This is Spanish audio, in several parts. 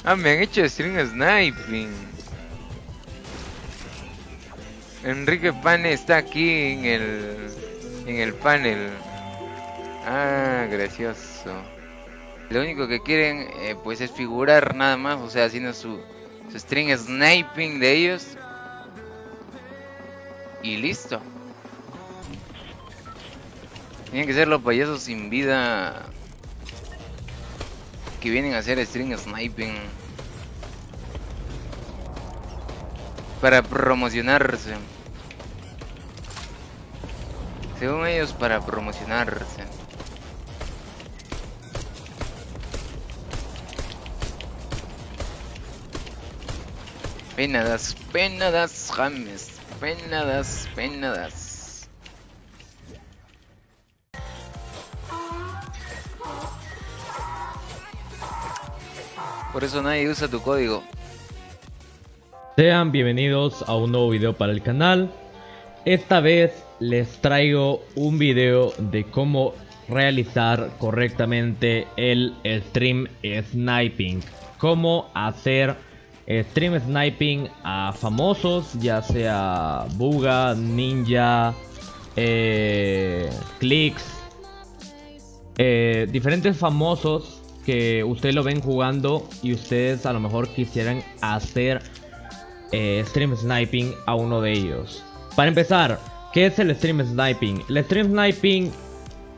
Ah, me han hecho string sniping. Enrique Pane está aquí en el panel. Ah, gracioso. Lo único que quieren pues es figurar nada más, o sea, haciendo su string sniping de ellos. Y listo. Tienen que ser los payasos sin vida que vienen a hacer string sniping para promocionarse. Según ellos, para promocionarse. Penadas, penadas, James. Penadas, penadas. Por eso nadie usa tu código. Sean bienvenidos a un nuevo video para el canal. Esta vez les traigo un video de cómo realizar correctamente el stream sniping. Cómo hacer stream sniping a famosos, ya sea Buga, Ninja, Clix, diferentes famosos que ustedes lo ven jugando y ustedes a lo mejor quisieran hacer stream sniping a uno de ellos. Para empezar, ¿qué es el stream sniping? El stream sniping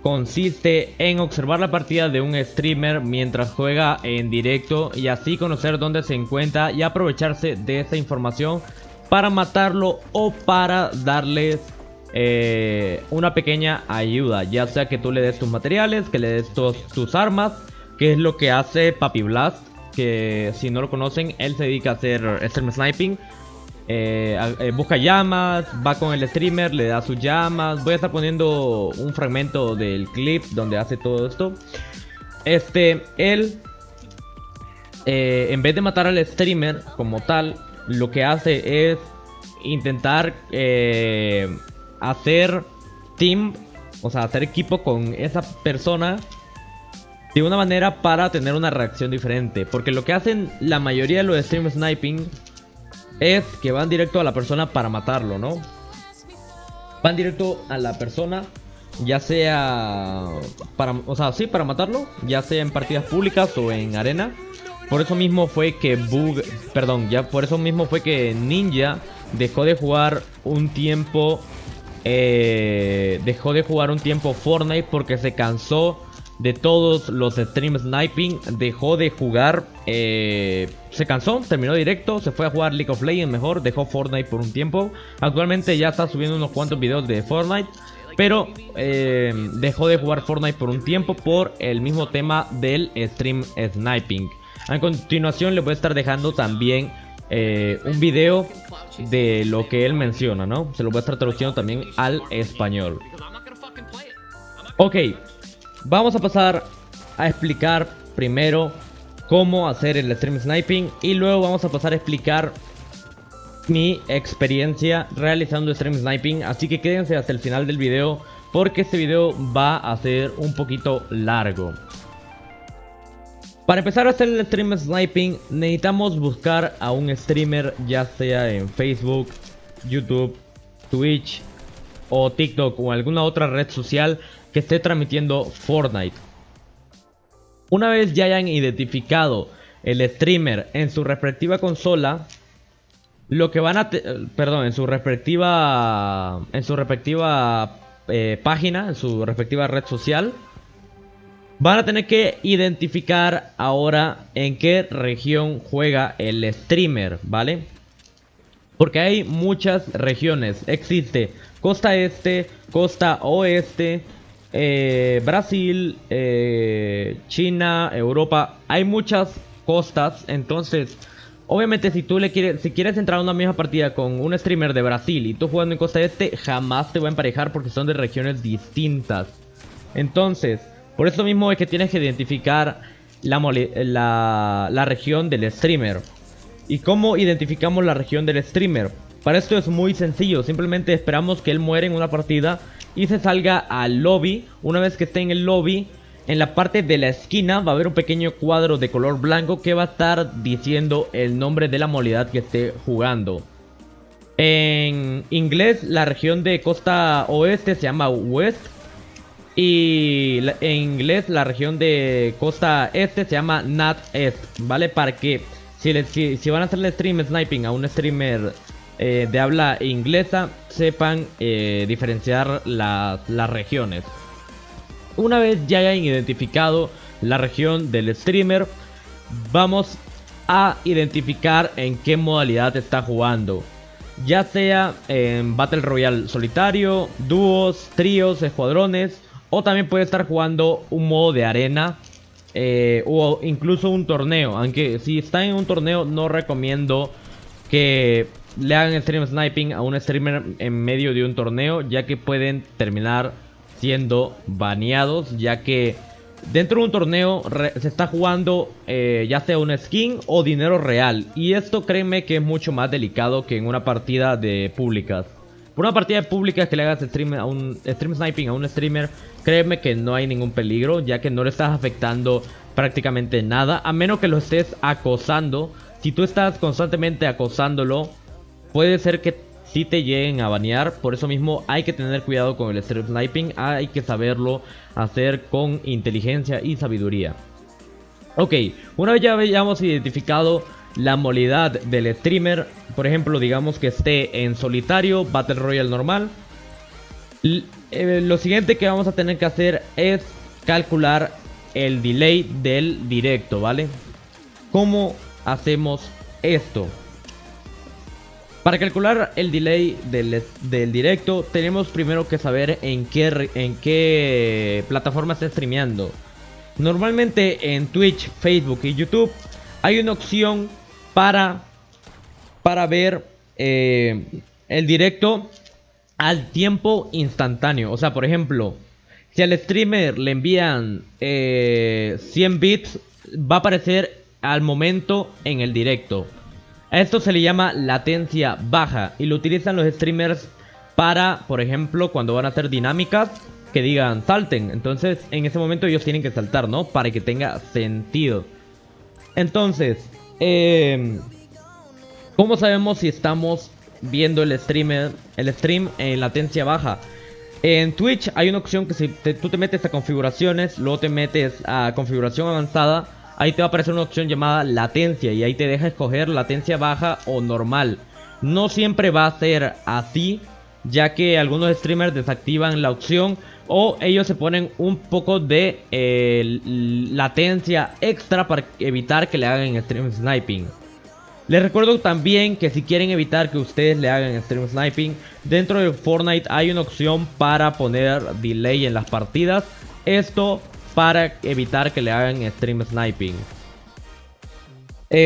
consiste en observar la partida de un streamer mientras juega en directo y así conocer dónde se encuentra y aprovecharse de esa información para matarlo o para darles una pequeña ayuda, ya sea que tú le des tus materiales, que le des tus armas, que es lo que hace Papi Blast, que si no lo conocen, él se dedica a hacer stream sniping. Busca llamas, va con el streamer, le da sus llamas. Voy a estar poniendo un fragmento del clip donde hace todo esto. Él en vez de matar al streamer como tal, lo que hace es intentar hacer team, o sea, hacer equipo con esa persona de una manera para tener una reacción diferente. Porque lo que hacen la mayoría de los stream sniping es que van directo a la persona para matarlo, ¿no? Van directo a la persona, ya sea para, o sea, sí, para matarlo, ya sea en partidas públicas o en arena. Por eso mismo fue que por eso mismo fue que Ninja dejó de jugar un tiempo Fortnite porque se cansó de todos los stream sniping, dejó de jugar, se cansó, terminó directo, se fue a jugar League of Legends mejor, dejó Fortnite por un tiempo. Actualmente ya está subiendo unos cuantos videos de Fortnite, pero dejó de jugar Fortnite por un tiempo por el mismo tema del stream sniping. A continuación les voy a estar dejando también un video de lo que él menciona, ¿no? Se lo voy a estar traduciendo también al español. Ok. Vamos a pasar a explicar primero cómo hacer el stream sniping y luego vamos a pasar a explicar mi experiencia realizando stream sniping. Así que quédense hasta el final del video porque este video va a ser un poquito largo. Para empezar a hacer el stream sniping necesitamos buscar a un streamer, ya sea en Facebook, YouTube, Twitch o TikTok o alguna otra red social que esté transmitiendo Fortnite. Una vez ya hayan identificado el streamer en su respectiva consola, lo que van a en su respectiva página, en su respectiva red social, van a tener que identificar ahora en qué región juega el streamer, ¿vale? Porque hay muchas regiones. Existe costa este, costa oeste, Brasil, China, Europa. Hay muchas costas. Entonces, obviamente si quieres entrar a una misma partida con un streamer de Brasil y tú jugando en costa este, jamás te va a emparejar porque son de regiones distintas. Entonces, por eso mismo es que tienes que identificar la región del streamer. ¿Y cómo identificamos la región del streamer? Para esto es muy sencillo, simplemente esperamos que él muera en una partida y se salga al lobby. Una vez que esté en el lobby, en la parte de la esquina va a haber un pequeño cuadro de color blanco que va a estar diciendo el nombre de la modalidad que esté jugando. En inglés, la región de costa oeste se llama West. Y en inglés, la región de costa este se llama Northeast, ¿vale? Para que si van a hacerle stream sniping a un streamer de habla inglesa, sepan diferenciar las regiones. Una vez ya hayan identificado la región del streamer, vamos a identificar en qué modalidad está jugando. Ya sea en Battle Royale solitario, dúos, tríos, escuadrones, o también puede estar jugando un modo de arena o incluso un torneo. Aunque si está en un torneo, no recomiendo que le hagan stream sniping a un streamer en medio de un torneo, ya que pueden terminar siendo baneados, ya que dentro de un torneo se está jugando ya sea una skin o dinero real. Y esto créeme que es mucho más delicado que en una partida de públicas. Por una partida de públicas que le hagas stream sniping a un streamer, créeme que no hay ningún peligro, ya que no le estás afectando prácticamente nada, a menos que lo estés acosando. Si tú estás constantemente acosándolo, puede ser que sí te lleguen a banear. Por eso mismo hay que tener cuidado con el stream sniping, hay que saberlo hacer con inteligencia y sabiduría. Ok, una vez ya hayamos identificado la modalidad del streamer, por ejemplo, digamos que esté en solitario, Battle Royale normal, lo siguiente que vamos a tener que hacer es calcular el delay del directo, ¿vale? ¿Cómo hacemos esto? Para calcular el delay del directo, tenemos primero que saber en qué plataforma está streameando. Normalmente en Twitch, Facebook y YouTube hay una opción para ver el directo al tiempo instantáneo. O sea, por ejemplo, si al streamer le envían 100 bits, va a aparecer al momento en el directo. A esto se le llama latencia baja y lo utilizan los streamers para, por ejemplo, cuando van a hacer dinámicas que digan salten. Entonces en ese momento ellos tienen que saltar, ¿no? Para que tenga sentido. Entonces, ¿cómo sabemos si estamos viendo el stream en latencia baja? En Twitch hay una opción que si tú te metes a configuraciones, luego te metes a configuración avanzada, ahí te va a aparecer una opción llamada latencia y ahí te deja escoger latencia baja o normal. No siempre va a ser así, ya que algunos streamers desactivan la opción o ellos se ponen un poco de latencia extra para evitar que le hagan stream sniping. Les recuerdo también que si quieren evitar que ustedes le hagan stream sniping, dentro de Fortnite hay una opción para poner delay en las partidas. Esto para evitar que le hagan stream sniping.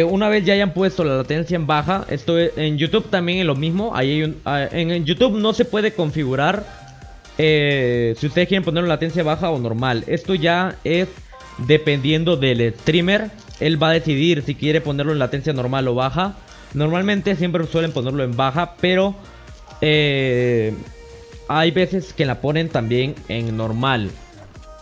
Una vez ya hayan puesto la latencia en baja, esto en YouTube también es lo mismo. Ahí hay en YouTube no se puede configurar si ustedes quieren poner latencia baja o normal. Esto ya es dependiendo del streamer. Él va a decidir si quiere ponerlo en latencia normal o baja. Normalmente siempre suelen ponerlo en baja, pero hay veces que la ponen también en normal.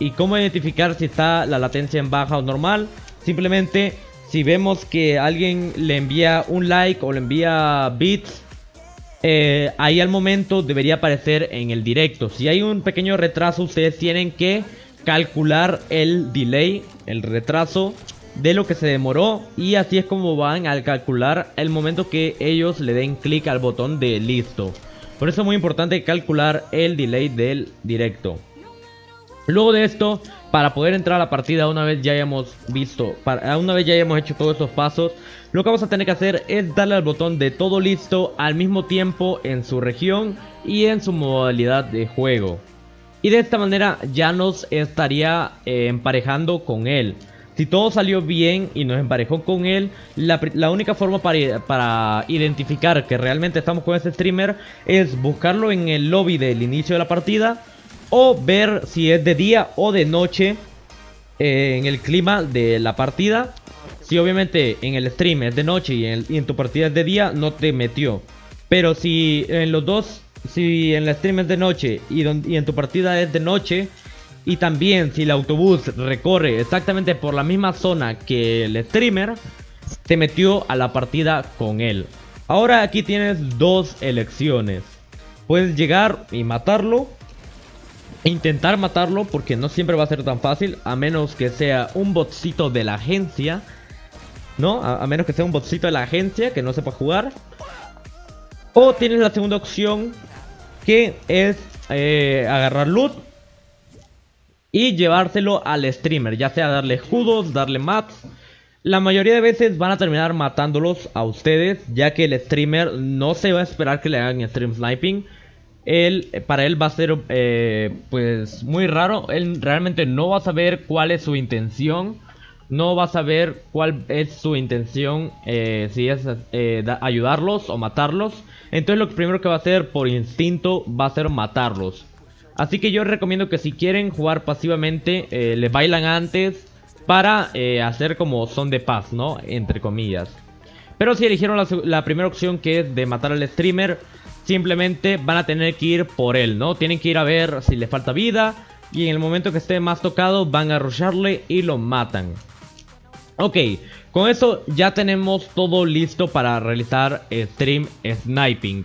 ¿Y cómo identificar si está la latencia en baja o normal? Simplemente si vemos que alguien le envía un like o le envía bits, ahí al momento debería aparecer en el directo. Si hay un pequeño retraso, ustedes tienen que calcular el delay, el retraso de lo que se demoró, y así es como van a calcular el momento que ellos le den clic al botón de listo. Por eso es muy importante calcular el delay del directo. Luego de esto, para poder entrar a la partida, una vez ya hayamos hecho todos estos pasos, lo que vamos a tener que hacer es darle al botón de todo listo al mismo tiempo en su región y en su modalidad de juego. Y de esta manera ya nos estaría emparejando con él. Si todo salió bien y nos emparejó con él, la única forma para identificar que realmente estamos con ese streamer es buscarlo en el lobby del inicio de la partida, o ver si es de día o de noche en el clima de la partida. Si obviamente en el stream es de noche y en tu partida es de día, no te metió. Pero si en los dos, si en el stream es de noche y en tu partida es de noche Y también si el autobús recorre exactamente por la misma zona que el streamer, se metió a la partida con él. Ahora aquí tienes dos elecciones. Puedes llegar y matarlo, intentar matarlo, porque no siempre va a ser tan fácil, a menos que sea un botcito de la agencia, ¿no? A menos que sea un botcito de la agencia que no sepa jugar. O tienes la segunda opción, que es agarrar loot y llevárselo al streamer, ya sea darle escudos, darle mats. La mayoría de veces van a terminar matándolos a ustedes, ya que el streamer no se va a esperar que le hagan stream sniping. Para él va a ser pues muy raro. Él realmente no va a saber cuál es su intención. No va a saber cuál es su intención, si es ayudarlos o matarlos. Entonces lo primero que va a hacer por instinto va a ser matarlos. Así que yo recomiendo que si quieren jugar pasivamente, le bailan antes para hacer como son de paz, ¿no? Entre comillas. Pero si eligieron la primera opción, que es de matar al streamer, simplemente van a tener que ir por él, ¿no? Tienen que ir a ver si le falta vida, y en el momento que esté más tocado van a rusharle y lo matan. Ok, con eso ya tenemos todo listo para realizar stream sniping.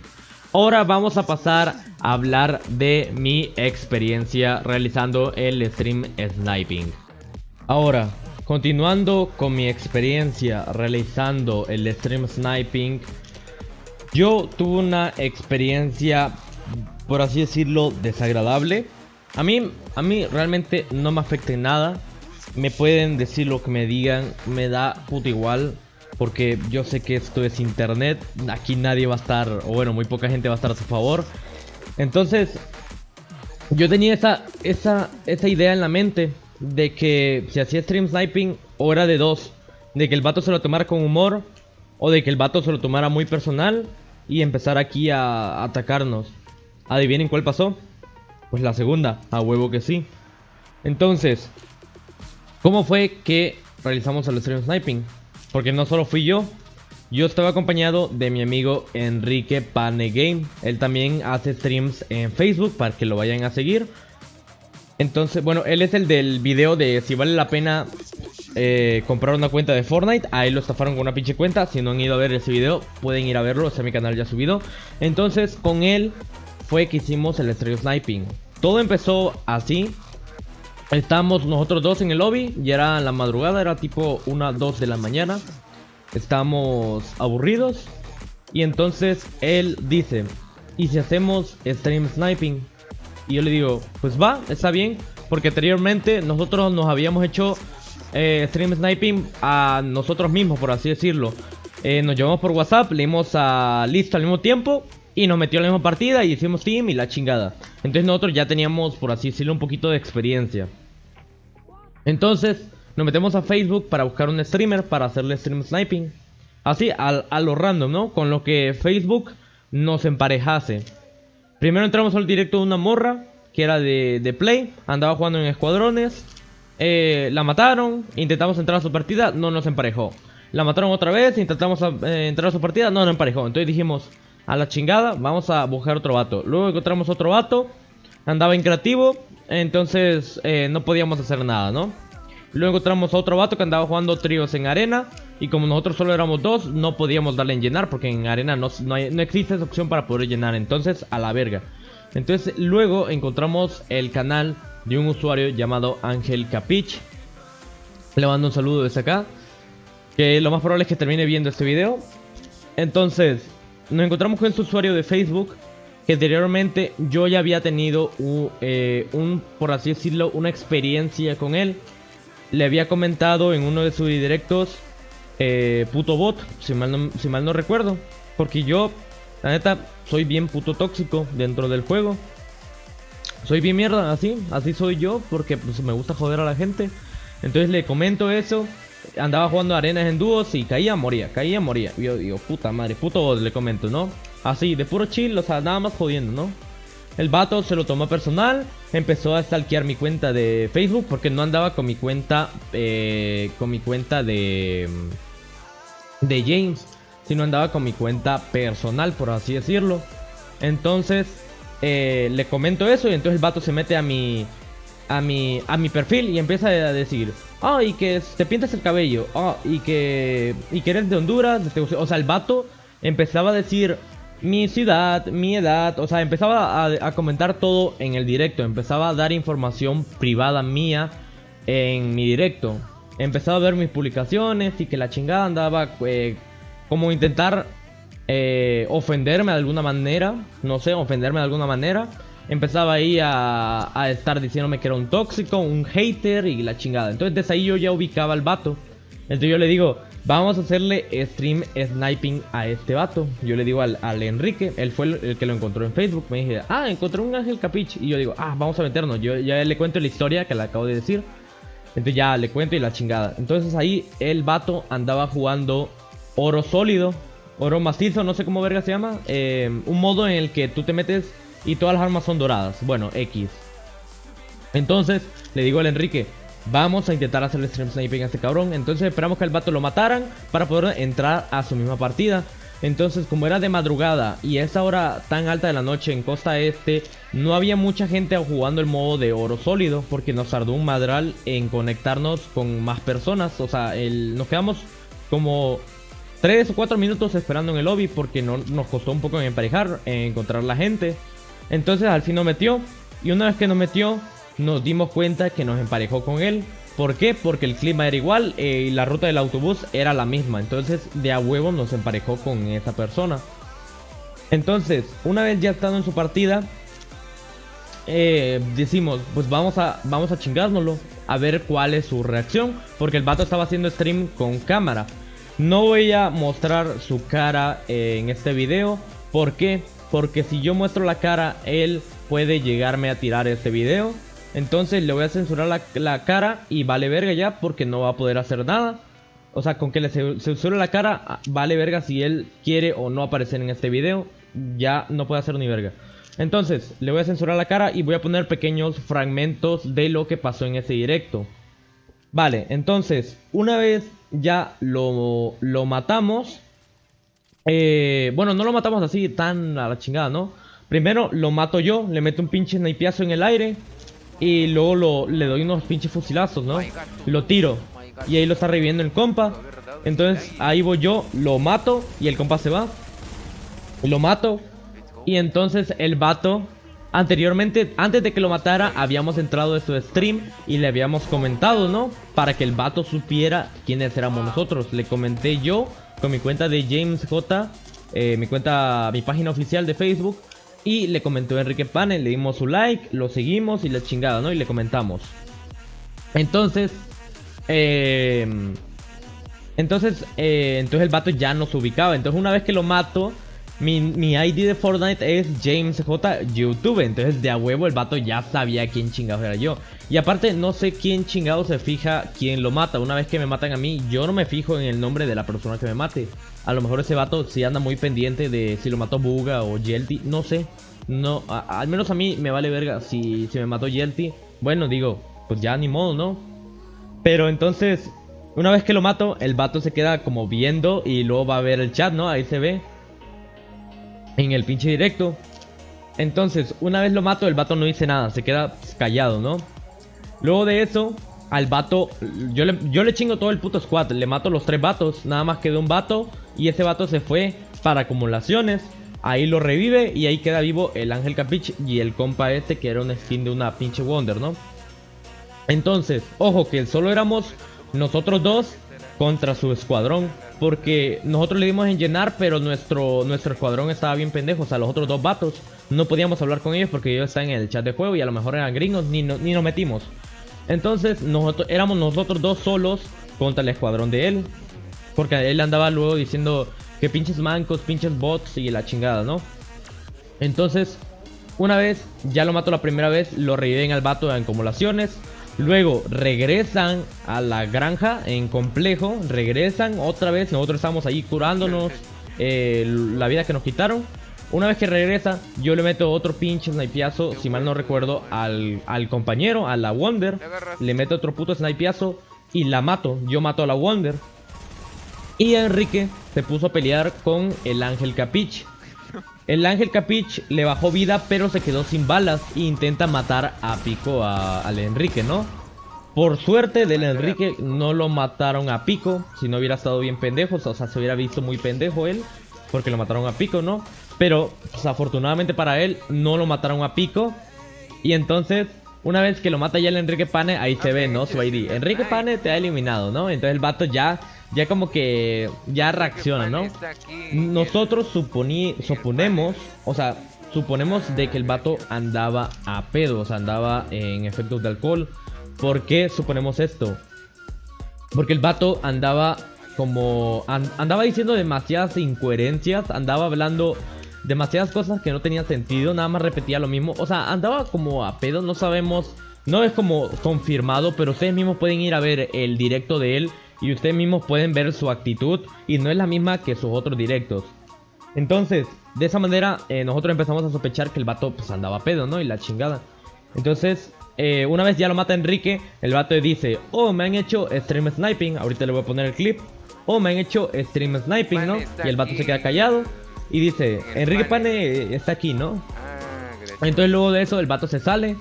Ahora vamos a pasar a hablar de mi experiencia realizando el stream sniping. Ahora, continuando con mi experiencia realizando el stream sniping, yo tuve una experiencia, por así decirlo, desagradable. A mí realmente no me afecta en nada. Me pueden decir lo que me digan, me da puto igual, porque yo sé que esto es internet. Aquí nadie va a estar, o bueno, muy poca gente va a estar a su favor. Entonces, yo tenía esa idea en la mente de que si hacía stream sniping, o era de dos: de que el vato se lo tomara con humor, o de que el vato se lo tomara muy personal y empezar aquí a atacarnos. ¿Adivinen cuál pasó? Pues la segunda, a huevo que sí. Entonces, ¿cómo fue que realizamos el stream sniping? Porque no solo fui yo estaba acompañado de mi amigo Enrique Panegame. Él también hace streams en Facebook para que lo vayan a seguir. Entonces, bueno, él es el del video de si vale la pena comprar una cuenta de Fortnite. A él lo estafaron con una pinche cuenta. Si no han ido a ver ese video, pueden ir a verlo, está en mi canal ya subido. Entonces, con él fue que hicimos el stream sniping. Todo empezó así. Estábamos nosotros dos en el lobby, ya era la madrugada, era tipo 1, 2 de la mañana. Estábamos aburridos y entonces él dice: ¿y si hacemos stream sniping? Y yo le digo: pues va, está bien, porque anteriormente nosotros nos habíamos hecho stream sniping a nosotros mismos, por así decirlo. Nos llevamos por WhatsApp, le dimos a listo al mismo tiempo y nos metió en la misma partida y hicimos team y la chingada. Entonces nosotros ya teníamos, por así decirlo, un poquito de experiencia. Entonces nos metemos a Facebook para buscar un streamer para hacerle stream sniping. Así, a lo random, ¿no? Con lo que Facebook nos emparejase. Primero entramos al directo de una morra que era de Play, andaba jugando en escuadrones. La mataron, intentamos entrar a su partida, no nos emparejó. La mataron otra vez, intentamos entrar a su partida, no nos emparejó. Entonces dijimos: a la chingada, vamos a buscar otro vato. Luego encontramos otro vato, andaba en creativo, entonces no podíamos hacer nada, ¿no? Luego encontramos a otro vato que andaba jugando tríos en arena, y como nosotros solo éramos dos, no podíamos darle en llenar, porque en arena no existe esa opción para poder llenar. Entonces, a la verga. Entonces luego encontramos el canal de un usuario llamado Ángel Capich. Le mando un saludo desde acá, que lo más probable es que termine viendo este video. Entonces nos encontramos con este usuario de Facebook, que anteriormente yo ya había tenido por así decirlo, una experiencia con él. Le había comentado en uno de sus directos puto bot, si mal no recuerdo. Porque yo, la neta, soy bien puto tóxico dentro del juego. Soy bien mierda, así soy yo, porque pues, me gusta joder a la gente. Entonces le comento eso. Andaba jugando arenas en dúos y caía, moría. Y yo digo: puta madre, puto bot, le comento, ¿no? Así, de puro chill, o sea, nada más jodiendo, ¿no? El vato se lo tomó personal, empezó a stalkear mi cuenta de Facebook, porque no andaba con mi cuenta de James, sino andaba con mi cuenta personal, por así decirlo. Entonces le comento eso, y entonces el vato se mete a mi a mi perfil y empieza a decir, y que te pintas el cabello, y que eres de Honduras, o sea, el vato empezaba a decir mi ciudad, mi edad, o sea, empezaba a comentar todo en el directo, empezaba a dar información privada mía en mi directo, empezaba a ver mis publicaciones y que la chingada andaba como intentar ofenderme de alguna manera, no sé, ofenderme de alguna manera. Empezaba ahí a estar diciéndome que era un tóxico, un hater y la chingada. Entonces desde ahí yo ya ubicaba al vato. Entonces yo le digo, vamos a hacerle stream sniping a este vato. Yo le digo al Enrique, él fue el que lo encontró en Facebook. Me dije, encontré un Ángel Capich. Y yo digo, vamos a meternos. Yo ya le cuento la historia que le acabo de decir. Entonces ya le cuento y la chingada. Entonces ahí el vato andaba jugando oro sólido, oro macizo, no sé cómo verga se llama. Un modo en el que tú te metes y todas las armas son doradas. Bueno, X. Entonces le digo al Enrique, vamos a intentar hacerle stream sniping a este cabrón. Entonces esperamos que el vato lo mataran para poder entrar a su misma partida. Entonces, como era de madrugada y a esa hora tan alta de la noche en Costa Este, no había mucha gente jugando el modo de oro sólido, porque nos tardó un madral en conectarnos con más personas. O sea, nos quedamos como 3 o 4 minutos esperando en el lobby, porque nos costó un poco en emparejar, en encontrar la gente. Entonces al fin nos metió, y una vez que nos metió nos dimos cuenta que nos emparejó con él. ¿Por qué? Porque el clima era igual y la ruta del autobús era la misma. Entonces de a huevo nos emparejó con esa persona. Entonces una vez ya estando en su partida, decimos, pues vamos a chingárnoslo, a ver cuál es su reacción, porque el vato estaba haciendo stream con cámara. No voy a mostrar su cara en este video. ¿Por qué? Porque si yo muestro la cara, él puede llegarme a tirar este video. Entonces le voy a censurar la cara y vale verga ya, porque no va a poder hacer nada. O sea, con que le censure la cara, vale verga si él quiere o no aparecer en este video. Ya no puede hacer ni verga. Entonces le voy a censurar la cara y voy a poner pequeños fragmentos de lo que pasó en ese directo. Vale, entonces una vez ya lo matamos. Bueno, no lo matamos así tan a la chingada, ¿no? Primero lo mato yo, le meto un pinche snipeazo en el aire y luego le doy unos pinches fusilazos, ¿no? Lo tiro y ahí lo está reviviendo el compa. Entonces ahí voy yo, lo mato y el compa se va. Lo mato y entonces el vato, anteriormente, antes de que lo matara, habíamos entrado a su stream y le habíamos comentado, ¿no? Para que el vato supiera quiénes éramos nosotros. Le comenté yo con mi cuenta de James J, mi página oficial de Facebook, y le comentó Enrique Pane, le dimos su like, lo seguimos y la chingada, ¿no? Y le comentamos. Entonces el vato ya nos ubicaba. Entonces una vez que lo mato, mi ID de Fortnite es James J YouTube. Entonces de a huevo el vato ya sabía quién chingados era yo. Y aparte no sé quién chingado se fija quién lo mata. Una vez que me matan a mí, yo no me fijo en el nombre de la persona que me mate. A lo mejor ese vato sí anda muy pendiente de si lo mató Buga o Yelty. No sé. No, al menos a mí me vale verga si me mató Yelty. Bueno, digo, pues ya ni modo, ¿no? Pero entonces, una vez que lo mato, el vato se queda como viendo y luego va a ver el chat, ¿no? Ahí se ve en el pinche directo. Entonces, una vez lo mato, el vato no dice nada, se queda callado, ¿no? Luego de eso, al vato, yo le chingo todo el puto squad, le mato los 3 vatos, nada más quedó un vato y ese vato se fue para acumulaciones. Ahí lo revive y ahí queda vivo el Ángel Capich y el compa este que era una skin de una pinche Wonder, ¿no? Entonces, ojo que solo éramos nosotros dos contra su escuadrón, porque nosotros le dimos en llenar, pero nuestro escuadrón estaba bien pendejo. O sea, los otros 2 vatos no podíamos hablar con ellos porque ellos están en el chat de juego y a lo mejor eran gringos, ni nos metimos. Entonces éramos nosotros 2 solos contra el escuadrón de él, porque él andaba luego diciendo que pinches mancos, pinches bots y la chingada, ¿no? Entonces, una vez ya lo mato la primera vez, lo reviven al vato de acumulaciones. Luego regresan a la granja en complejo, regresan otra vez, nosotros estamos ahí curándonos la vida que nos quitaron. Una vez que regresa, yo le meto otro pinche snipeazo, si mal no recuerdo, al compañero, a la Wonder. Le meto otro puto snipeazo y la mato, yo mato a la Wonder. Y Enrique se puso a pelear con el Ángel Capich. El Ángel Capich le bajó vida, pero se quedó sin balas e intenta matar a Pico, al Enrique, ¿no? Por suerte del Enrique no lo mataron a Pico, si no hubiera estado bien pendejo, o sea, se hubiera visto muy pendejo él, porque lo mataron a Pico, ¿no? Pero, pues, afortunadamente para él, no lo mataron a Pico. Y entonces, una vez que lo mata ya el Enrique Pane, ahí se ve, ¿no? Su ID. Enrique Pane te ha eliminado, ¿no? Entonces el vato ya como que ya reacciona, ¿no? Nosotros suponemos, o sea, suponemos de que el vato andaba a pedo, o sea, andaba en efectos de alcohol. ¿Por qué suponemos esto? Porque el vato andaba como... andaba diciendo demasiadas incoherencias, andaba hablando demasiadas cosas que no tenían sentido, nada más repetía lo mismo. O sea, andaba como a pedo, no sabemos, no es como confirmado, pero ustedes mismos pueden ir a ver el directo de él y ustedes mismos pueden ver su actitud y no es la misma que sus otros directos. Entonces, de esa manera, nosotros empezamos a sospechar que el vato pues andaba a pedo, ¿no? Y la chingada. Entonces, una vez ya lo mata Enrique, el vato dice, oh, me han hecho stream sniping. Ahorita le voy a poner el clip. Oh, me han hecho stream sniping, ¿no? Y el vato se queda callado y dice, Enrique Pane está aquí, ¿no? Entonces luego de eso el vato se sale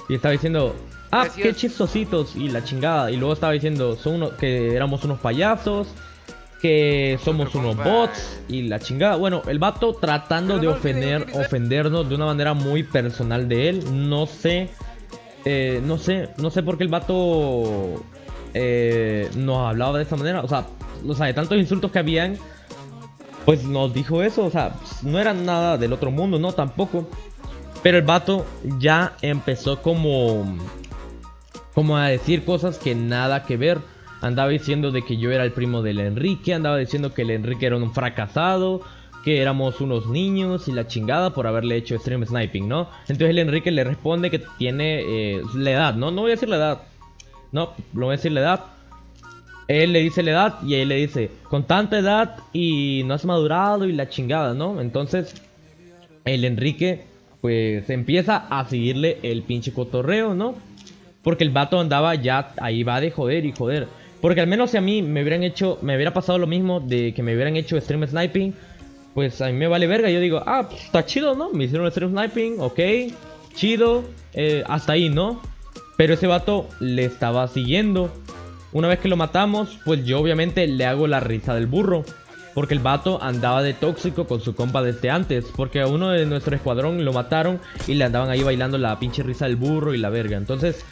y estaba diciendo, ah, qué chistositos y la chingada. Y luego estaba diciendo que éramos unos payasos, que somos unos bots y la chingada. Bueno, el vato tratando de ofendernos de una manera muy personal de él. No sé por qué el vato nos hablaba de esa manera. O sea, de tantos insultos que habían, pues nos dijo eso. O sea, no era nada del otro mundo, no, tampoco. Pero el vato ya empezó como a decir cosas que nada que ver. Andaba diciendo de que yo era el primo del Enrique, andaba diciendo que el Enrique era un fracasado, que éramos unos niños y la chingada por haberle hecho stream sniping, ¿no? Entonces el Enrique le responde que tiene la edad, ¿no? No voy a decir la edad, no, lo voy a decir la edad. Él le dice la edad y él le dice, con tanta edad y no has madurado y la chingada, ¿no? Entonces el Enrique pues empieza a seguirle el pinche cotorreo, ¿no? Porque el vato andaba ya, ahí va de joder y joder. Porque al menos si a mí me hubiera pasado lo mismo de que me hubieran hecho stream sniping, pues a mí me vale verga. Yo digo, ah, pues está chido, ¿no? Me hicieron stream sniping, ok, chido, hasta ahí, ¿no? Pero ese vato le estaba siguiendo. Una vez que lo matamos, pues yo obviamente le hago la risa del burro. Porque el vato andaba de tóxico con su compa desde antes. Porque a uno de nuestro escuadrón lo mataron y le andaban ahí bailando la pinche risa del burro y la verga. Entonces,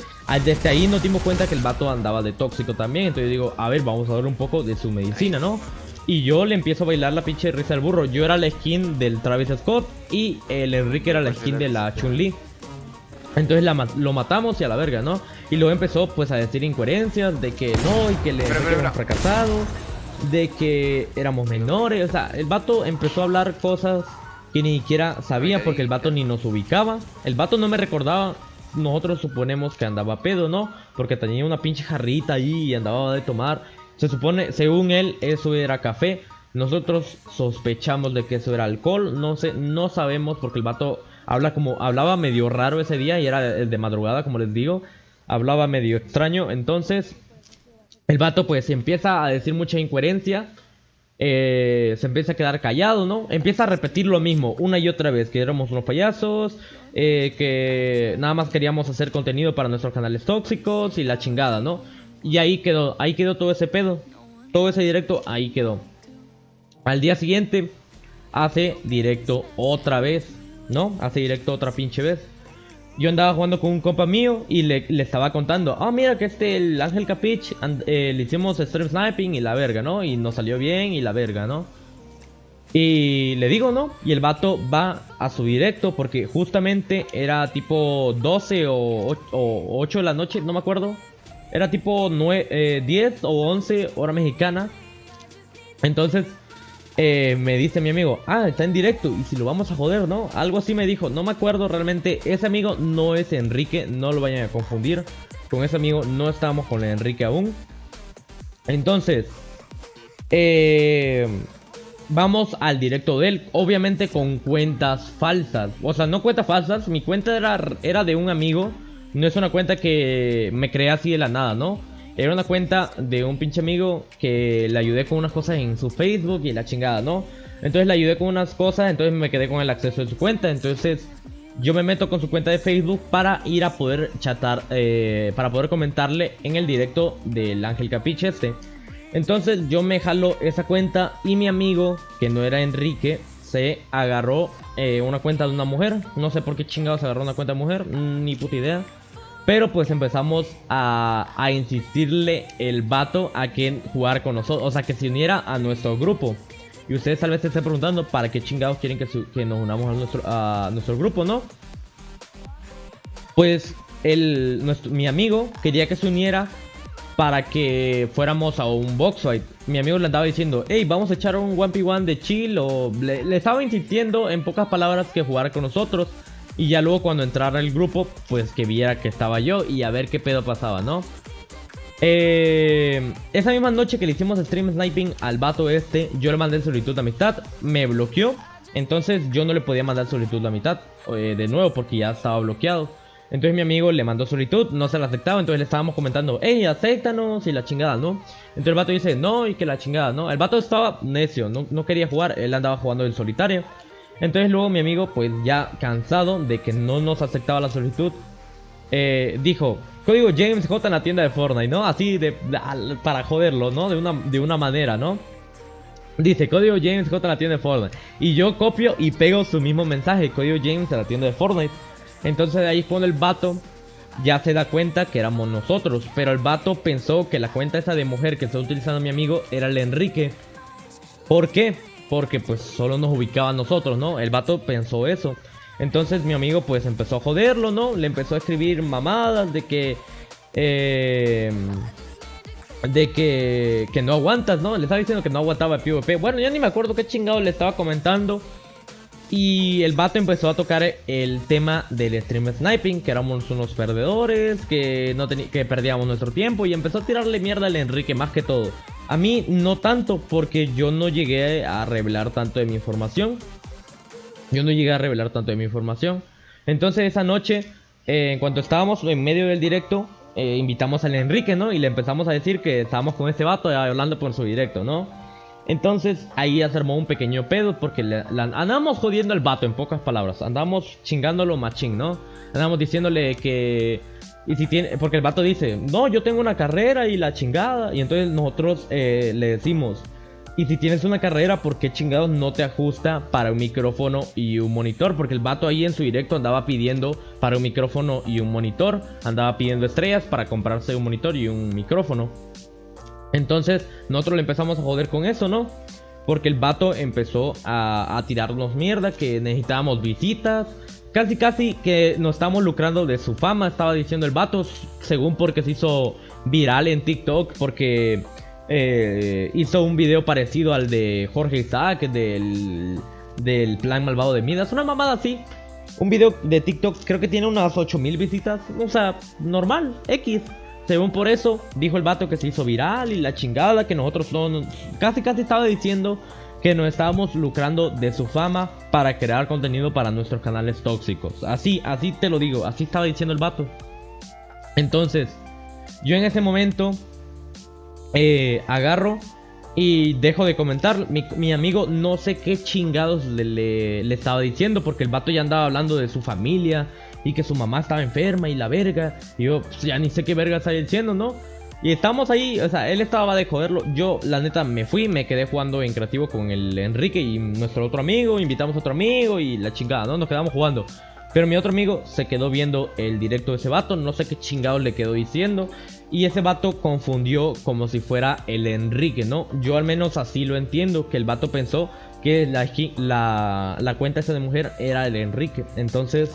desde ahí nos dimos cuenta que el vato andaba de tóxico también. Entonces yo digo, a ver, vamos a ver un poco de su medicina, ¿no? Y yo le empiezo a bailar la pinche risa del burro. Yo era la skin del Travis Scott y el Enrique era la skin de la Chun-Li. Entonces lo matamos y a la verga, ¿no? Y luego empezó pues a decir incoherencias de que no, y que el Enrique era un fracasado, de que éramos menores. O sea, el vato empezó a hablar cosas que ni siquiera sabía porque el vato ni nos ubicaba. El vato no me recordaba. Nosotros suponemos que andaba pedo, ¿no? Porque tenía una pinche jarrita ahí y andaba de tomar. Se supone, según él, eso era café. Nosotros sospechamos de que eso era alcohol. No sé, no sabemos porque el vato hablaba medio raro ese día y era de madrugada, como les digo. Hablaba medio extraño. Entonces el vato pues empieza a decir mucha incoherencia. Se empieza a quedar callado, ¿no? Empieza a repetir lo mismo una y otra vez, que éramos unos payasos, que nada más queríamos hacer contenido para nuestros canales tóxicos y la chingada, ¿no? Y ahí quedó todo ese pedo, todo ese directo, ahí quedó. Al día siguiente hace directo otra vez, ¿no? Hace directo otra pinche vez. Yo andaba jugando con un compa mío y le estaba contando, ah, mira que el Ángel Capich, le hicimos stream sniping y la verga, ¿no? Y nos salió bien y la verga, ¿no? Y le digo, ¿no? Y el vato va a su directo porque justamente era tipo 12 o 8 de la noche, no me acuerdo. Era tipo 10 o 11 hora mexicana. Entonces me dice mi amigo, ah, está en directo y si lo vamos a joder, ¿no? Algo así me dijo, no me acuerdo realmente. Ese amigo no es Enrique, no lo vayan a confundir. Con ese amigo no estábamos con Enrique aún. Entonces vamos al directo de él, obviamente con cuentas falsas. O sea, no cuentas falsas, mi cuenta era de un amigo. No es una cuenta que me creé así de la nada, ¿no? Era una cuenta de un pinche amigo que le ayudé con unas cosas en su Facebook y la chingada, ¿no? Entonces le ayudé con unas cosas, entonces me quedé con el acceso de su cuenta. Entonces yo me meto con su cuenta de Facebook para ir a poder chatar, para poder comentarle en el directo del Ángel Capiche este. Entonces yo me jalo esa cuenta y mi amigo, que no era Enrique, se agarró una cuenta de una mujer. No sé por qué chingados agarró una cuenta de mujer, ni puta idea. Pero pues empezamos a insistirle el vato a que jugar con nosotros, o sea, que se uniera a nuestro grupo. Y ustedes tal vez se estén preguntando para qué chingados quieren que nos unamos a nuestro grupo, ¿no? Pues mi amigo quería que se uniera para que fuéramos a un box fight. Mi amigo le andaba diciendo, hey, vamos a echar un 1v1 de chill. O le estaba insistiendo en pocas palabras que jugara con nosotros. Y ya luego cuando entrara el grupo, pues que viera que estaba yo y a ver qué pedo pasaba, ¿no? Esa misma noche que le hicimos stream sniping al vato este, yo le mandé solicitud de amistad, me bloqueó. Entonces yo no le podía mandar solicitud de amistad de nuevo porque ya estaba bloqueado. Entonces mi amigo le mandó solicitud, no se la aceptaba. Entonces le estábamos comentando, hey, acéptanos y la chingada, ¿no? Entonces el vato dice, no, y que la chingada, ¿no? El vato estaba necio, no quería jugar, él andaba jugando en solitario. Entonces luego mi amigo, pues ya cansado de que no nos aceptaba la solicitud, dijo, código James J en la tienda de Fortnite, ¿no? Así para joderlo, ¿no? De una manera, ¿no? Dice, código James J en la tienda de Fortnite. Y yo copio y pego su mismo mensaje, código James en la tienda de Fortnite. Entonces de ahí cuando el vato ya se da cuenta que éramos nosotros. Pero el vato pensó que la cuenta esa de mujer que está utilizando mi amigo era el Enrique. ¿Por qué? Porque pues solo nos ubicaba a nosotros, ¿no? El vato pensó eso. Entonces mi amigo pues empezó a joderlo, ¿no? Le empezó a escribir mamadas de que no aguantas, ¿no? Le estaba diciendo que no aguantaba el PvP. Bueno, ya ni me acuerdo qué chingado le estaba comentando. Y el vato empezó a tocar el tema del stream sniping, que éramos unos perdedores, que perdíamos nuestro tiempo. Y empezó a tirarle mierda al Enrique más que todo. A mí no tanto, porque yo no llegué a revelar tanto de mi información. Entonces esa noche, en cuanto estábamos en medio del directo, invitamos al Enrique, ¿no? Y le empezamos a decir que estábamos con este vato hablando por su directo, ¿no? Entonces ahí ya se armó un pequeño pedo porque andamos jodiendo al vato, en pocas palabras. Andamos chingándolo machín, ¿no? Andamos diciéndole que... Y si tiene, porque el vato dice, no, yo tengo una carrera y la chingada. Y entonces nosotros le decimos, y si tienes una carrera, ¿por qué chingados no te ajusta para un micrófono y un monitor? Porque el vato ahí en su directo andaba pidiendo para un micrófono y un monitor. Andaba pidiendo estrellas para comprarse un monitor y un micrófono. Entonces nosotros le empezamos a joder con eso, ¿no? Porque el vato empezó a tirarnos mierda, que necesitábamos visitas. Casi que nos estamos lucrando de su fama, estaba diciendo el vato, según porque se hizo viral en TikTok, porque hizo un video parecido al de Jorge Isaac, del plan malvado de Midas, una mamada así. Un video de TikTok, creo que tiene unas 8000 visitas, o sea, normal, X. Según por eso, dijo el vato que se hizo viral y la chingada, que nosotros casi estaba diciendo que nos estábamos lucrando de su fama para crear contenido para nuestros canales tóxicos. Así te lo digo, así estaba diciendo el vato. Entonces, yo en ese momento agarro y dejo de comentar. Mi amigo no sé qué chingados le estaba diciendo, porque el vato ya andaba hablando de su familia y que su mamá estaba enferma y la verga. Y yo pues, ya ni sé qué verga está diciendo, ¿no? Y estamos ahí, o sea, él estaba de joderlo. Yo, la neta, me quedé jugando en creativo con el Enrique y nuestro otro amigo. Invitamos a otro amigo y la chingada, ¿no? Nos quedamos jugando. Pero mi otro amigo se quedó viendo el directo de ese vato. No sé qué chingados le quedó diciendo. Y ese vato confundió como si fuera el Enrique, ¿no? Yo al menos así lo entiendo. Que el vato pensó que la cuenta esa de mujer era el Enrique. Entonces,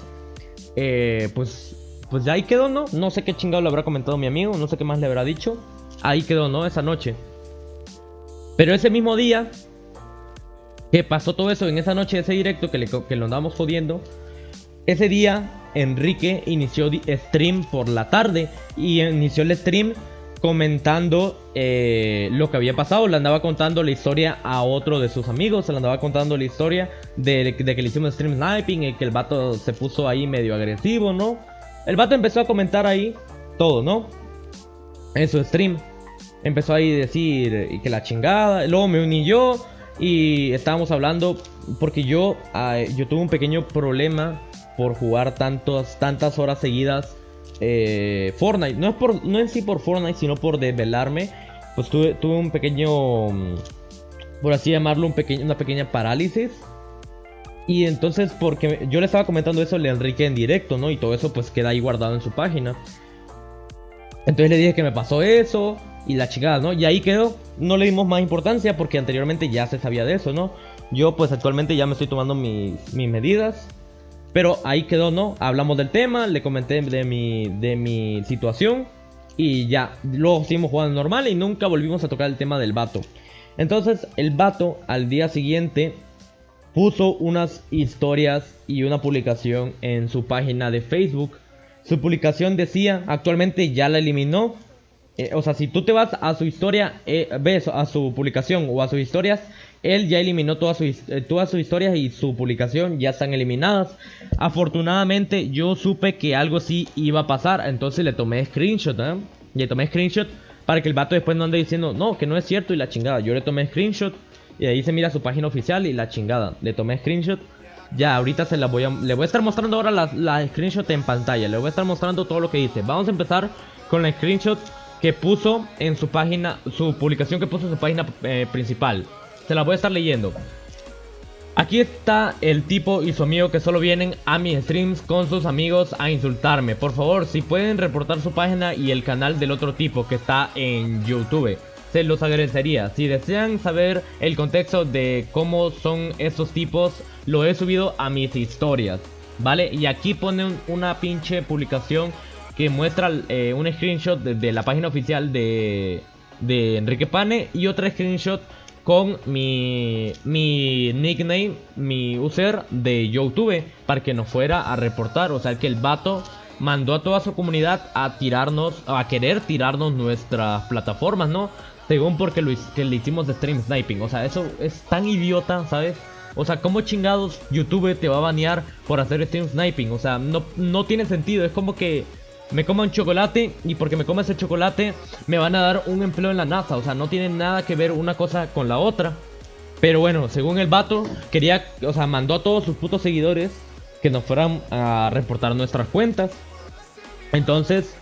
pues ya ahí quedó, ¿no? No sé qué chingado le habrá comentado mi amigo, no sé qué más le habrá dicho. Ahí quedó, ¿no? Esa noche. Pero ese mismo día que pasó todo eso, en esa noche, ese directo que lo andábamos jodiendo, ese día Enrique inició stream por la tarde. Y inició el stream comentando lo que había pasado. Le andaba contando la historia a otro de sus amigos. Se le andaba contando la historia de que le hicimos stream sniping y que el vato se puso ahí medio agresivo, ¿no? El vato empezó a comentar ahí todo, ¿no? en su stream. Empezó ahí a decir que la chingada. Luego me uní yo y estábamos hablando porque yo tuve un pequeño problema por jugar tantas horas seguidas Fortnite. No en sí por Fortnite, sino por desvelarme. Pues tuve un pequeño, por así llamarlo, una pequeña parálisis. Y entonces, porque yo le estaba comentando eso a Enrique en directo, ¿no? Y todo eso pues queda ahí guardado en su página. Entonces le dije que me pasó eso y la chingada, ¿no? Y ahí quedó. No le dimos más importancia porque anteriormente ya se sabía de eso, ¿no? Yo pues actualmente ya me estoy tomando mis medidas. Pero ahí quedó, ¿no? Hablamos del tema, le comenté de mi situación. Y ya, luego seguimos jugando normal y nunca volvimos a tocar el tema del vato. Entonces el vato al día siguiente puso unas historias y una publicación en su página de Facebook. Su publicación decía, actualmente ya la eliminó. O sea, si tú te vas a su historia, ves a su publicación o a sus historias, él ya eliminó todas sus historias y su publicación ya están eliminadas. Afortunadamente yo supe que algo sí iba a pasar, entonces le tomé screenshot, Le tomé screenshot para que el vato después no ande diciendo, no, que no es cierto y la chingada. Yo le tomé screenshot y ahí se mira su página oficial y la chingada. Le tomé screenshot. Ya, ahorita le voy a estar mostrando ahora la screenshot en pantalla. Le voy a estar mostrando todo lo que dice. Vamos a empezar con la screenshot que puso en su página, su publicación que puso en su página principal. Se la voy a estar leyendo. Aquí está el tipo y su amigo que solo vienen a mis streams con sus amigos a insultarme. Por favor, si pueden reportar su página y el canal del otro tipo que está en YouTube, se los agradecería. Si desean saber el contexto de cómo son estos tipos, lo he subido a mis historias, ¿vale? Y aquí pone una pinche publicación que muestra un screenshot de la página oficial de Enrique Pane y otra screenshot con mi nickname, mi user de YouTube, para que nos fuera a reportar. O sea que el vato mandó a toda su comunidad a querer tirarnos nuestras plataformas, ¿no? Según porque que le hicimos de stream sniping. O sea, eso es tan idiota, ¿sabes? O sea, ¿cómo chingados YouTube te va a banear por hacer stream sniping? O sea, no tiene sentido. Es como que me coma un chocolate y porque me coma ese chocolate me van a dar un empleo en la NASA. O sea, no tiene nada que ver una cosa con la otra. Pero bueno, según el vato, mandó a todos sus putos seguidores que nos fueran a reportar nuestras cuentas. Entonces,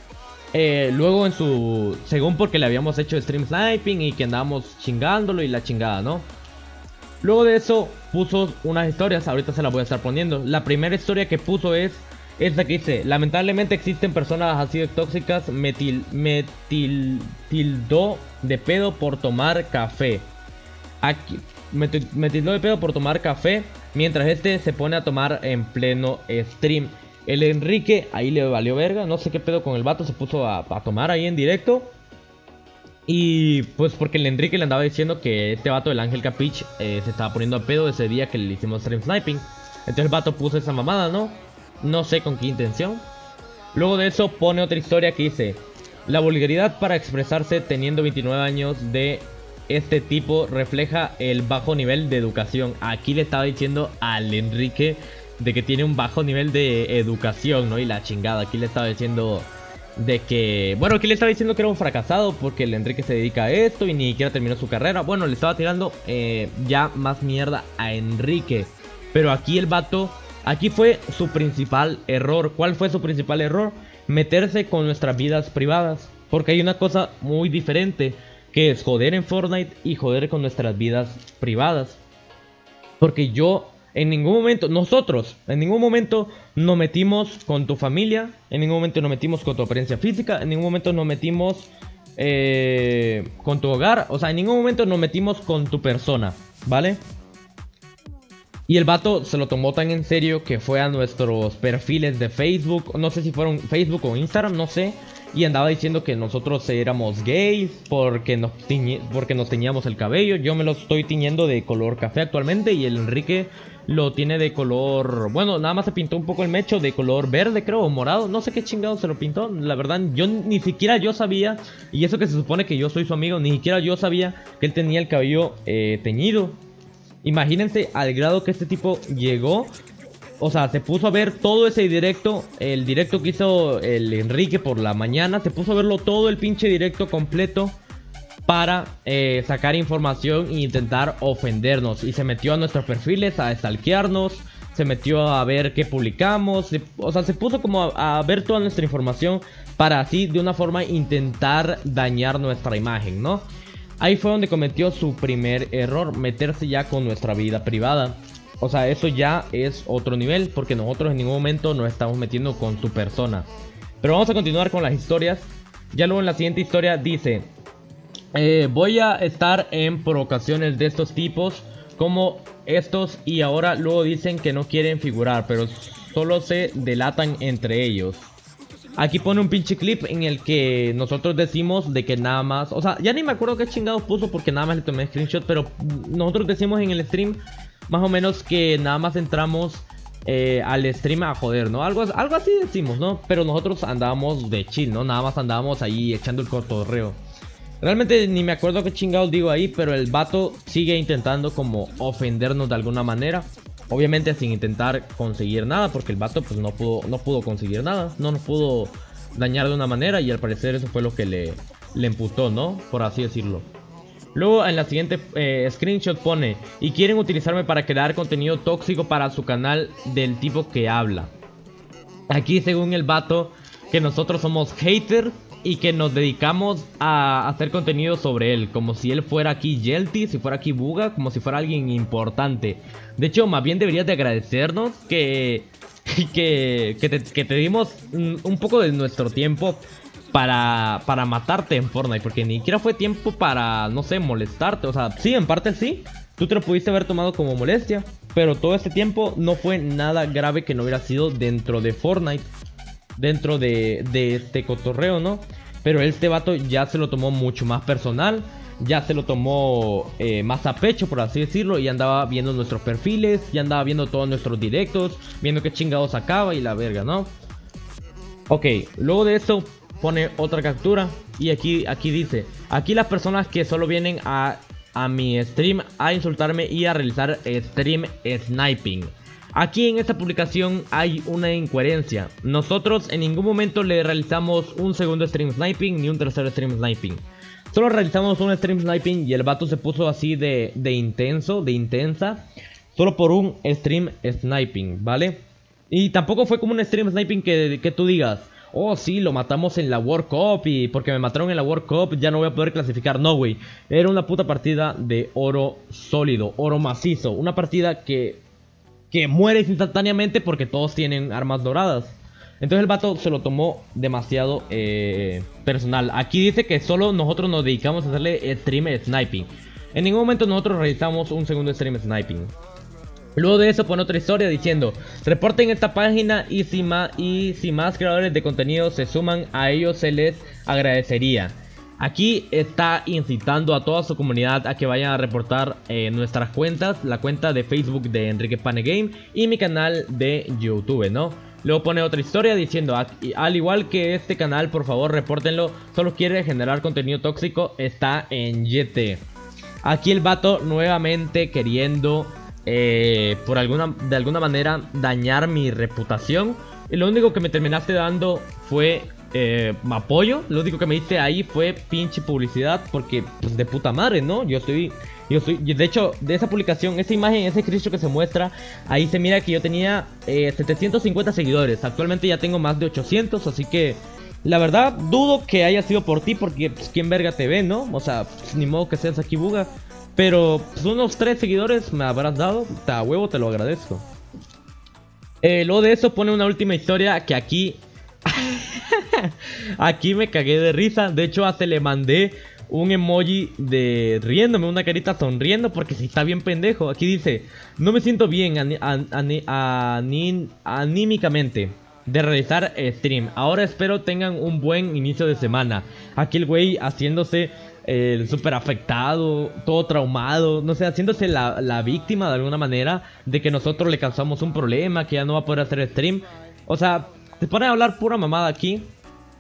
luego según porque le habíamos hecho stream sniping y que andábamos chingándolo y la chingada, ¿no? Luego de eso puso unas historias, ahorita se las voy a estar poniendo. La primera historia que puso es esta que dice: lamentablemente existen personas así de tóxicas, me tildó de pedo por tomar café. Aquí, me tildó de pedo por tomar café mientras este se pone a tomar en pleno stream. El Enrique ahí le valió verga, no sé qué pedo con el vato, se puso a tomar ahí en directo. Y pues porque el Enrique le andaba diciendo que este vato del Ángel Capich se estaba poniendo a pedo ese día que le hicimos stream sniping. Entonces el vato puso esa mamada, ¿no? No sé con qué intención. Luego de eso pone otra historia que dice: la vulgaridad para expresarse teniendo 29 años de este tipo refleja el bajo nivel de educación. Aquí le estaba diciendo al Enrique de que tiene un bajo nivel de educación, ¿no? Y la chingada, aquí le estaba diciendo de que, bueno, aquí le estaba diciendo que era un fracasado porque el Enrique se dedica a esto y ni siquiera terminó su carrera. Bueno, le estaba tirando ya más mierda a Enrique. Pero aquí el vato, aquí fue su principal error. ¿Cuál fue su principal error? Meterse con nuestras vidas privadas. Porque hay una cosa muy diferente, que es joder en Fortnite y joder con nuestras vidas privadas. Porque nosotros en ningún momento nos metimos con tu familia, en ningún momento nos metimos con tu apariencia física, en ningún momento nos metimos con tu hogar, o sea, en ningún momento nos metimos con tu persona, ¿vale? Y el vato se lo tomó tan en serio que fue a nuestros perfiles de Facebook, no sé si fueron Facebook o Instagram, no sé, y andaba diciendo que nosotros éramos gays porque nos teñíamos el cabello. Yo me lo estoy tiñendo de color café actualmente y el Enrique lo tiene de color, bueno, nada más se pintó un poco el mecho de color verde, creo, o morado, no sé qué chingado se lo pintó. La verdad, ni siquiera yo sabía, y eso que se supone que yo soy su amigo, ni siquiera yo sabía que él tenía el cabello teñido. Imagínense al grado que este tipo llegó O sea, se puso a ver todo ese directo, el directo que hizo el Enrique por la mañana, se puso a verlo todo el pinche directo completo para sacar información e intentar ofendernos. Y se metió a nuestros perfiles a stalkearnos, se metió a ver qué publicamos, o sea, se puso como a ver toda nuestra información para así de una forma intentar dañar nuestra imagen, ¿no? Ahí fue donde cometió su primer error, meterse ya con nuestra vida privada. O sea, eso ya es otro nivel, porque nosotros en ningún momento nos estamos metiendo con su persona. Pero vamos a continuar con las historias. Ya luego en la siguiente historia dice: voy a estar en provocaciones de estos tipos, como estos, y ahora luego dicen que no quieren figurar, pero solo se delatan entre ellos. Aquí pone un pinche clip en el que nosotros decimos de que nada más, o sea, ya ni me acuerdo qué chingados puso porque nada más le tomé screenshot, pero nosotros decimos en el stream más o menos que nada más entramos al stream a joder, ¿no? Algo así decimos, ¿no? Pero nosotros andábamos de chill, ¿no? Nada más andábamos ahí echando el cotorreo. Realmente ni me acuerdo qué chingados digo ahí, pero el vato sigue intentando como ofendernos de alguna manera. Obviamente sin intentar conseguir nada, porque el vato pues no pudo conseguir nada. No nos pudo dañar de una manera y al parecer eso fue lo que le emputó, ¿no? Por así decirlo. Luego en la siguiente screenshot pone: y quieren utilizarme para crear contenido tóxico para su canal del tipo que habla. Aquí según el vato, que nosotros somos haters y que nos dedicamos a hacer contenido sobre él, como si él fuera aquí Yelty, si fuera aquí Buga, como si fuera alguien importante. De hecho, más bien deberías de agradecernos que te dimos un poco de nuestro tiempo para matarte en Fortnite, porque ni siquiera fue tiempo para, no sé, molestarte. O sea, sí, en parte sí, tú te lo pudiste haber tomado como molestia, pero todo este tiempo no fue nada grave que no hubiera sido dentro de Fortnite, dentro de este cotorreo, ¿no? Pero este vato ya se lo tomó mucho más personal, ya se lo tomó más a pecho, por así decirlo, y andaba viendo nuestros perfiles, ya andaba viendo todos nuestros directos, viendo qué chingados sacaba y la verga, ¿no? Ok, luego de eso pone otra captura y aquí dice: aquí las personas que solo vienen a mi stream a insultarme y a realizar stream sniping. Aquí en esta publicación hay una incoherencia. Nosotros en ningún momento le realizamos un segundo stream sniping ni un tercer stream sniping. Solo realizamos un stream sniping y el vato se puso así de intensa, solo por un stream sniping, ¿vale? Y tampoco fue como un stream sniping que tú digas: oh sí, lo matamos en la World Cup y porque me mataron en la World Cup ya no voy a poder clasificar. No, güey. Era una puta partida de oro sólido, oro macizo. Una partida que mueres instantáneamente porque todos tienen armas doradas. Entonces el vato se lo tomó demasiado personal. Aquí dice que solo nosotros nos dedicamos a hacerle stream sniping. En ningún momento nosotros realizamos un segundo stream sniping. Luego de eso pone otra historia diciendo: reporten esta página y si más creadores de contenido se suman a ellos se les agradecería. Aquí está incitando a toda su comunidad a que vayan a reportar nuestras cuentas, la cuenta de Facebook de Enrique Pane Game y mi canal de YouTube, ¿no? Luego pone otra historia diciendo: al igual que este canal, por favor repórtenlo, solo quiere generar contenido tóxico, está en YT. Aquí el vato nuevamente queriendo de alguna manera dañar mi reputación. Y lo único que me terminaste dando fue apoyo. Lo único que me diste ahí fue pinche publicidad, porque pues de puta madre, ¿no? Yo estoy de hecho, de esa publicación, esa imagen, ese Cristo que se muestra, ahí se mira que yo tenía 750 seguidores. Actualmente ya tengo más de 800, así que la verdad dudo que haya sido por ti, porque pues quién verga te ve, ¿no? O sea, pues, ni modo que seas aquí Buga. Pero pues, unos 3 seguidores me habrás dado, a huevo te lo agradezco. Luego de eso pone una última historia que aquí aquí me cagué de risa. De hecho hasta le mandé un emoji de riéndome, una carita sonriendo, porque si está bien pendejo. Aquí dice: no me siento bien anímicamente de realizar stream. Ahora espero tengan un buen inicio de semana. Aquí el güey haciéndose súper afectado, todo traumado, no sé, haciéndose la víctima de alguna manera de que nosotros le causamos un problema, que ya no va a poder hacer stream. O sea, se pone a hablar pura mamada aquí.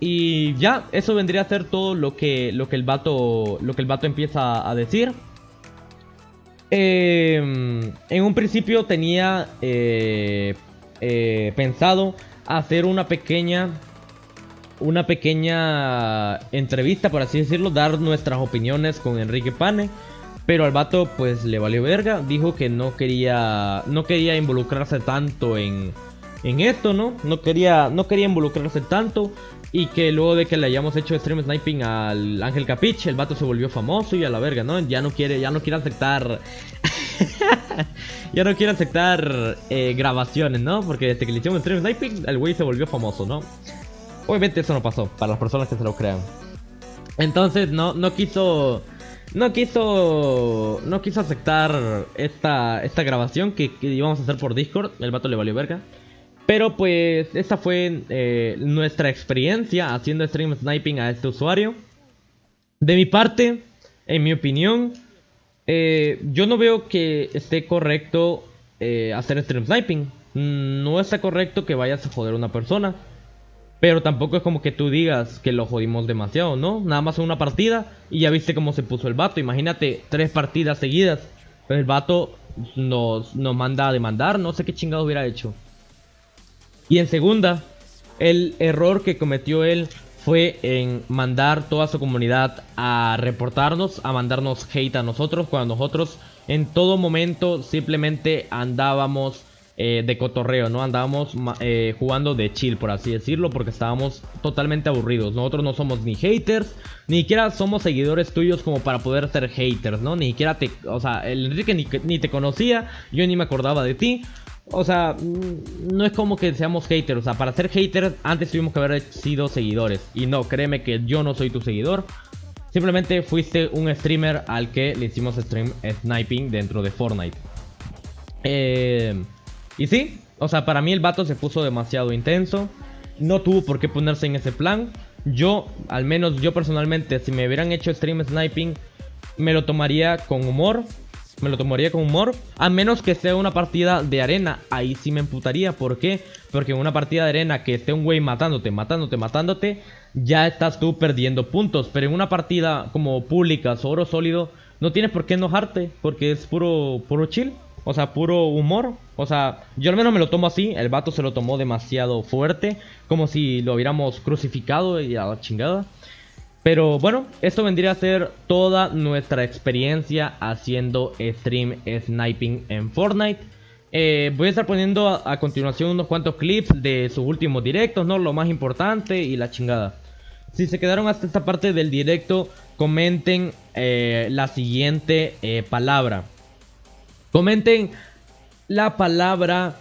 Y ya, eso vendría a ser todo lo que el vato empieza a decir. En un principio tenía pensado hacer una pequeña entrevista, por así decirlo, dar nuestras opiniones con Enrique Pane. Pero al vato pues le valió verga, dijo que no quería involucrarse tanto en esto, ¿no? No quería involucrarse tanto. Y que luego de que le hayamos hecho stream sniping al Ángel Capiche, el vato se volvió famoso y a la verga, ¿no? Ya no quiere aceptar ya no quiere aceptar grabaciones, ¿no? Porque desde que le hicimos stream sniping, el güey se volvió famoso, ¿no? Obviamente eso no pasó, para las personas que se lo crean. Entonces no quiso aceptar esta grabación que íbamos a hacer por Discord. El vato le valió verga. Pero pues esta fue nuestra experiencia haciendo stream sniping a este usuario. De mi parte, en mi opinión, yo no veo que esté correcto hacer stream sniping. No está correcto que vayas a joder a una persona. Pero tampoco es como que tú digas que lo jodimos demasiado, ¿no? Nada más una partida y ya viste cómo se puso el vato. Imagínate 3 partidas seguidas. El vato nos manda a demandar. No sé qué chingado hubiera hecho. Y en segunda, el error que cometió él fue en mandar toda su comunidad a reportarnos, a mandarnos hate a nosotros, cuando nosotros en todo momento simplemente andábamos de cotorreo, ¿no? Andábamos jugando de chill, por así decirlo, porque estábamos totalmente aburridos. Nosotros no somos ni haters, ni siquiera somos seguidores tuyos como para poder ser haters, ¿no? Ni siquiera o sea, el Enrique ni te conocía, yo ni me acordaba de ti. O sea, no es como que seamos haters. O sea, para ser haters antes tuvimos que haber sido seguidores. Y no, créeme que yo no soy tu seguidor. Simplemente fuiste un streamer al que le hicimos stream sniping dentro de Fortnite. Y sí, o sea, para mí el vato se puso demasiado intenso. No tuvo por qué ponerse en ese plan. Yo, al menos yo personalmente, si me hubieran hecho stream sniping, me lo tomaría con humor. A menos que sea una partida de arena. Ahí sí me emputaría. ¿Por qué? Porque en una partida de arena que esté un güey matándote, ya estás tú perdiendo puntos. Pero en una partida como públicas o oro sólido, no tienes por qué enojarte, porque es puro chill. O sea, puro humor. O sea, yo al menos me lo tomo así. El vato se lo tomó demasiado fuerte, como si lo hubiéramos crucificado y a la chingada. Pero bueno, esto vendría a ser toda nuestra experiencia haciendo stream sniping en Fortnite. Voy a estar poniendo a continuación unos cuantos clips de sus últimos directos, ¿no? Lo más importante y la chingada. Si se quedaron hasta esta parte del directo, comenten la siguiente palabra. Comenten la palabra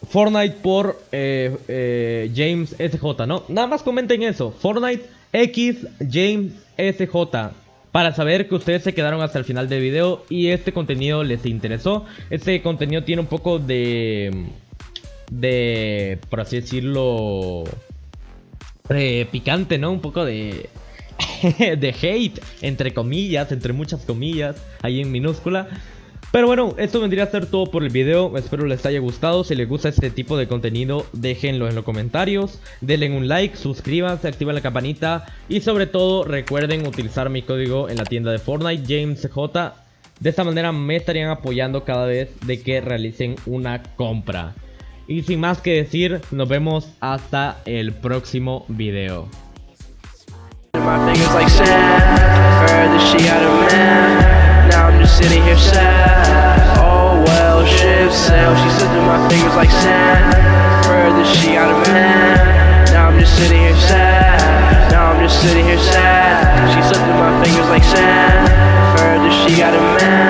Fortnite por James SJ, ¿no? Nada más comenten eso, Fortnite X James SJ, para saber que ustedes se quedaron hasta el final del video y este contenido les interesó. Este contenido tiene un poco de por así decirlo, picante, ¿no? Un poco de de hate, entre comillas, entre muchas comillas, ahí en minúscula. Pero bueno, esto vendría a ser todo por el video. Espero les haya gustado. Si les gusta este tipo de contenido, déjenlo en los comentarios. Denle un like, suscríbanse, activen la campanita. Y sobre todo, recuerden utilizar mi código en la tienda de Fortnite, JamesJ. De esta manera me estarían apoyando cada vez de que realicen una compra. Y sin más que decir, nos vemos hasta el próximo video. My fingers like sand, heard that she got a man. Now I'm just sitting here sad. Oh well, ship sail. She slipped through my fingers like sand. Heard that she got a man. Now I'm just sitting here sad. Now I'm just sitting here sad. She slipped through my fingers like sand. Heard that she got a man.